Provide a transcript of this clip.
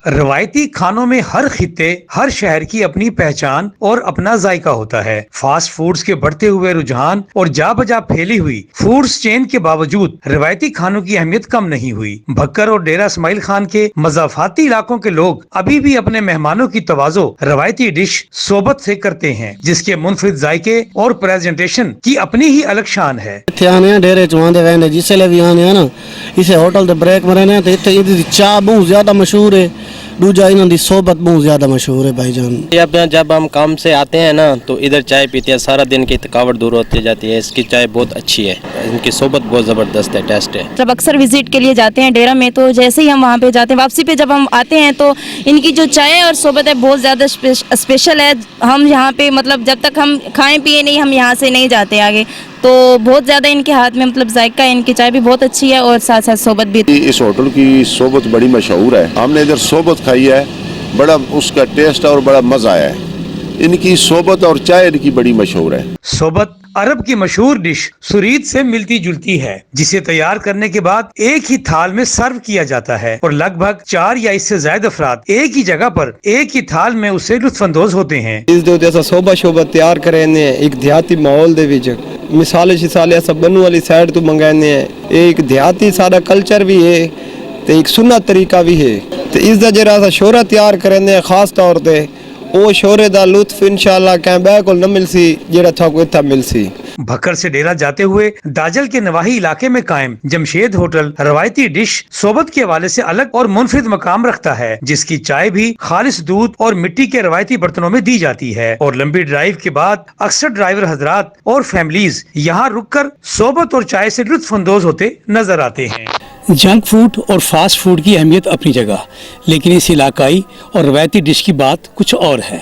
روایتی کھانوں میں ہر خطے ہر شہر کی اپنی پہچان اور اپنا ذائقہ ہوتا ہے۔ فاسٹ فوڈز کے بڑھتے ہوئے رجحان اور جا بجا پھیلی ہوئی فوڈز چین کے باوجود روایتی کھانوں کی اہمیت کم نہیں ہوئی۔ بھکر اور ڈیرہ اسماعیل خان کے مضافاتی علاقوں کے لوگ ابھی بھی اپنے مہمانوں کی توازو روایتی ڈش صحبت سے کرتے ہیں، جس کے منفرد ذائقے اور پریزنٹیشن کی اپنی ہی الگ شان ہے۔ ڈیرے چواندے وے جس لے بھی آنے نا اسے ہوٹل دے بریک مرے نا تے ادھر چاہ بہت زیادہ مشہور ہے، دوجا انہاں دی صحبت بہت زیادہ مشہور ہے بھائی جان۔ جب ہم کام سے آتے ہیں نا تو ادھر چائے پیتے ہیں، سارا دن کی تھکاوٹ دور ہوتی جاتی ہے۔ اس کی چائے بہت اچھی ہے، ان کی صحبت بہت زبردست ہے، ٹیسٹ ہے۔ جب اکثر وزٹ کے لیے جاتے ہیں ڈیرہ میں تو جیسے ہی ہم وہاں پہ جاتے ہیں واپسی پہ جب ہم آتے ہیں تو ان کی جو چائے اور صحبت ہے بہت زیادہ اسپیشل ہے۔ ہم یہاں پہ مطلب جب تک ہم کھائیں پیے نہیں ہم یہاں سے نہیں جاتے آگے، تو بہت زیادہ ان کے ہاتھ میں مطلب ذائقہ ہے، ان کی چائے بھی بہت اچھی ہے اور ساتھ ساتھ صحبت بھی۔ اس ہوٹل کی صحبت بڑی مشہور ہے، ہم نے ادھر صحبت کھائی ہے، بڑا اس کا ٹیسٹ اور بڑا مزہ آیا ہے۔ ان کی صحبت اور چائے ان کی بڑی مشہور ہے۔ صحبت عرب کی مشہور ڈش سرید سے ملتی جلتی ہے، جسے تیار کرنے کے بعد ایک ہی تھال میں سرو کیا جاتا ہے اور لگ بھگ 4 یا اس سے زائد افراد ایک ہی جگہ پر ایک ہی تھال میں اسے لطف اندوز ہوتے ہیں۔ اس دے جیسا صحبت تیار کرے نے ایک دیہاتی ماحول دے وچ مثال ایسا بنو والی سائڈ تو منگانے ہیں، ایک دیہاتی سارا کلچر بھی ہے تے ایک سنت طریقہ بھی ہے، تے اس دا جڑا سا شورا تیار کرنے خاص طور تے او شورے دا لطف انشاءاللہ کہیں بے کول نہ مل سی جڑا تھا کو اتھا مل سی۔ بھکر سے ڈیرہ جاتے ہوئے داجل کے نواحی علاقے میں قائم جمشید ہوٹل روایتی ڈش صحبت کے حوالے سے الگ اور منفرد مقام رکھتا ہے، جس کی چائے بھی خالص دودھ اور مٹی کے روایتی برتنوں میں دی جاتی ہے، اور لمبی ڈرائیو کے بعد اکثر ڈرائیور حضرات اور فیملیز یہاں رک کر صحبت اور چائے سے لطف اندوز ہوتے نظر آتے ہیں۔ جنک فوڈ اور فاسٹ فوڈ کی اہمیت اپنی جگہ، لیکن اس علاقائی اور روایتی ڈش کی بات کچھ اور ہے۔